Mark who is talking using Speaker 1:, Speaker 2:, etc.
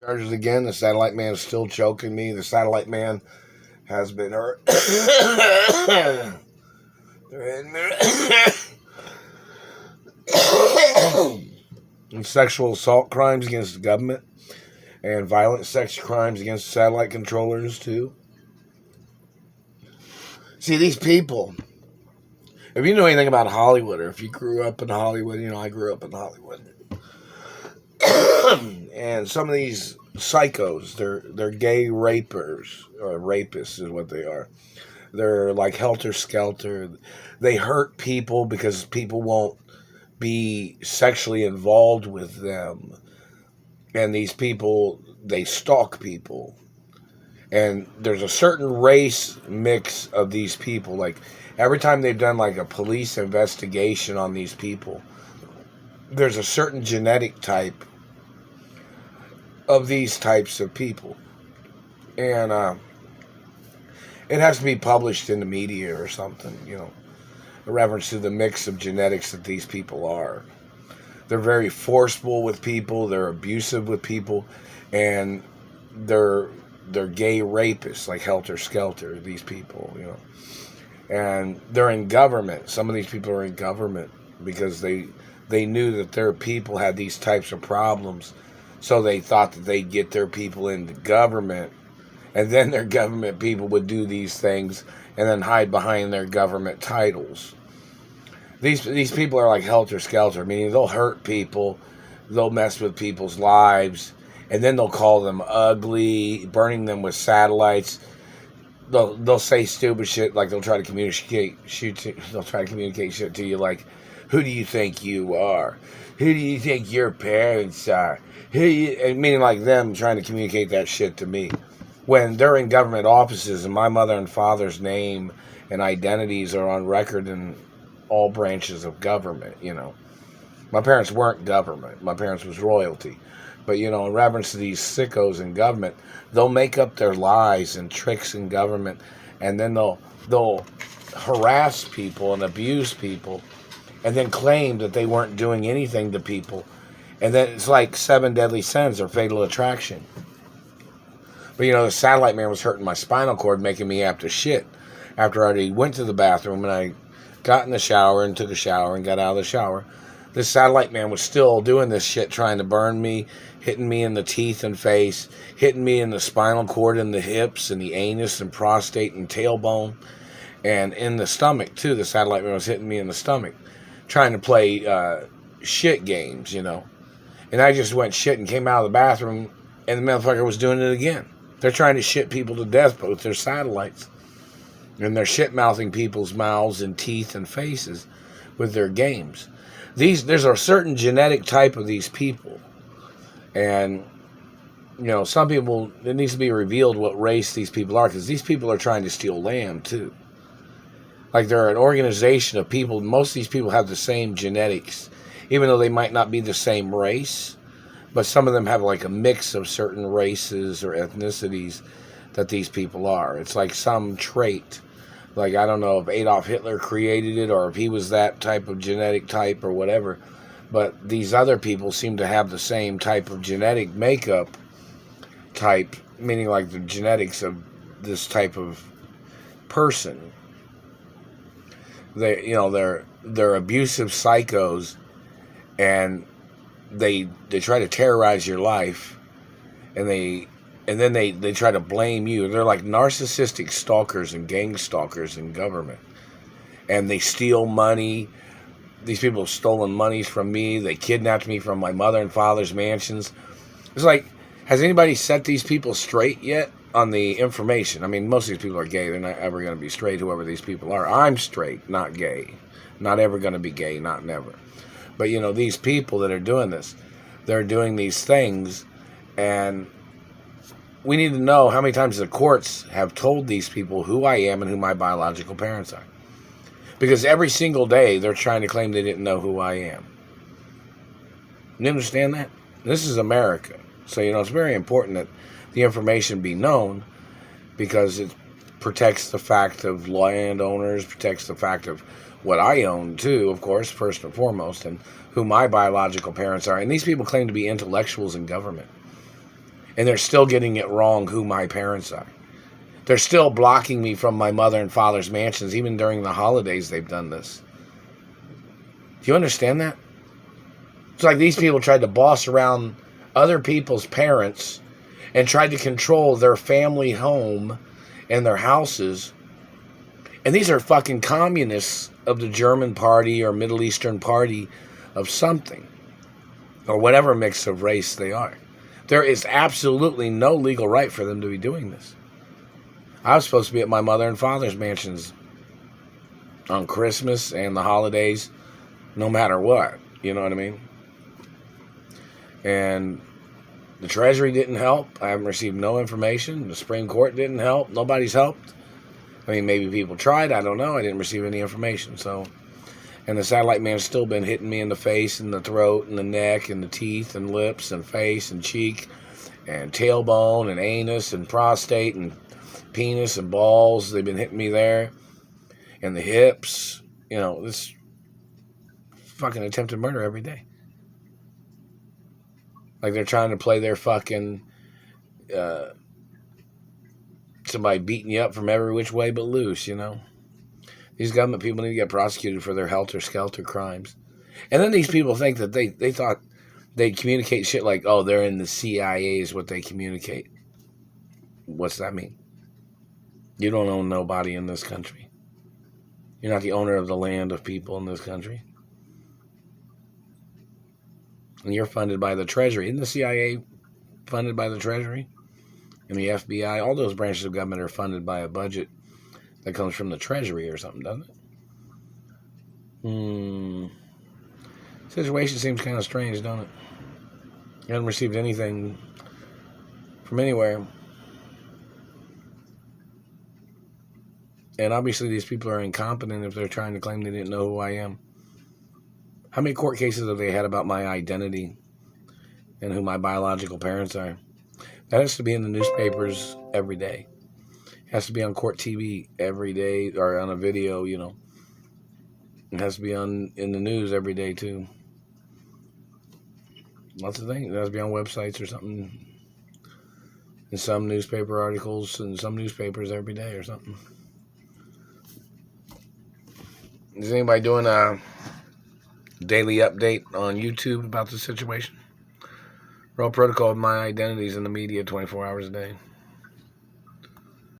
Speaker 1: Charges again. The satellite man is still choking me. The satellite man has been hurt. Sexual assault crimes against the government and violent sex crimes against satellite controllers too. See, these people, if you know anything about Hollywood, or if you grew up in Hollywood, I grew up in Hollywood. And some of these psychos, they're gay rapers, or rapists is what they are. They're like helter-skelter. They hurt people because people won't be sexually involved with them. And these people, they stalk people. And there's a certain race mix of these people. Like, every time they've done like a police investigation on these people, there's a certain genetic type of these types of people. And it has to be published in the media or something, in reference to the mix of genetics that these people are. They're very forceful with people, they're abusive with people, and they're gay rapists, like helter-skelter, these people, And they're in government. Some of these people are in government because they knew that their people had these types of problems, so they thought that they'd get their people into government, and then their government people would do these things and then hide behind their government titles. These people are like helter-skelter, meaning they'll hurt people, they'll mess with people's lives, and then they'll call them ugly, burning them with satellites. They'll say stupid shit, like they'll try to communicate shit to you, like, who do you think you are? Who do you think your parents are? Meaning like them trying to communicate that shit to me. When they're in government offices and my mother and father's name and identities are on record in all branches of government, My parents weren't government. My parents was royalty. But, in reference to these sickos in government, they'll make up their lies and tricks in government, and then they'll harass people and abuse people, and then claim that they weren't doing anything to people. And then it's like 7 deadly sins or fatal attraction. But, the satellite man was hurting my spinal cord, making me have to shit. After I already went to the bathroom and I got in the shower and took a shower and got out of the shower, this satellite man was still doing this shit, trying to burn me, hitting me in the teeth and face, hitting me in the spinal cord and the hips and the anus and prostate and tailbone, and in the stomach, too. The satellite man was hitting me in the stomach, trying to play shit games, And I just went shit and came out of the bathroom, and the motherfucker was doing it again. They're trying to shit people to death with their satellites. And they're shit-mouthing people's mouths and teeth and faces with their games. There's a certain genetic type of these people. And, some people, it needs to be revealed what race these people are, because these people are trying to steal land, too. Like, they're an organization of people. Most of these people have the same genetics, even though they might not be the same race. But some of them have like a mix of certain races or ethnicities that these people are. It's like some trait. Like, I don't know if Adolf Hitler created it or if he was that type of genetic type or whatever. But these other people seem to have the same type of genetic makeup type, meaning like the genetics of this type of person. They're abusive psychos, and they try to terrorize your life, and then they try to blame you. They're like narcissistic stalkers and gang stalkers in government. And they steal money. These people have stolen monies from me. They kidnapped me from my mother and father's mansions. It's like, has anybody set these people straight yet on the information? I mean, most of these people are gay. They're not ever going to be straight, whoever these people are. I'm straight, not gay. Not ever going to be gay, not never. But, these people that are doing this, they're doing these things, and we need to know how many times the courts have told these people who I am and who my biological parents are. Because every single day, they're trying to claim they didn't know who I am. You understand that? This is America. So, it's very important that the information be known, because it protects the fact of landowners, protects the fact of what I own too, of course, first and foremost, and who my biological parents are. And these people claim to be intellectuals in government. And they're still getting it wrong who my parents are. They're still blocking me from my mother and father's mansions. Even during the holidays, they've done this. Do you understand that? It's like these people tried to boss around other people's parents and tried to control their family home and their houses. And these are fucking communists of the German party or Middle Eastern party of something, or whatever mix of race they are. There is absolutely no legal right for them to be doing this. I was supposed to be at my mother and father's mansions on Christmas and the holidays, no matter what. You know what I mean? And the Treasury didn't help. I haven't received no information. The Supreme Court didn't help. Nobody's helped. I mean, maybe people tried. I don't know. I didn't receive any information. So, and the satellite man's still been hitting me in the face and the throat and the neck and the teeth and lips and face and cheek and tailbone and anus and prostate and penis and balls. They've been hitting me there. And the hips. You know, this fucking attempted murder every day. Like they're trying to play their fucking somebody beating you up from every which way but loose, you know. These government people need to get prosecuted for their helter-skelter crimes. And then these people think that they thought they'd communicate shit like, oh, they're in the CIA is what they communicate. What's that mean? You don't own nobody in this country. You're not the owner of the land of people in this country. And you're funded by the Treasury. Isn't the CIA funded by the Treasury? And the FBI? All those branches of government are funded by a budget that comes from the Treasury or something, doesn't it? Situation seems kind of strange, don't it? You haven't received anything from anywhere. And obviously these people are incompetent if they're trying to claim they didn't know who I am. How many court cases have they had about my identity and who my biological parents are? That has to be in the newspapers every day. It has to be on court TV every day, or on a video, you know. It has to be in the news every day, too. Lots of things. It has to be on websites or something. In some newspaper articles, in some newspapers every day or something. Is anybody doing a daily update on YouTube about the situation? Raw Protocol of my identities in the media 24 hours a day.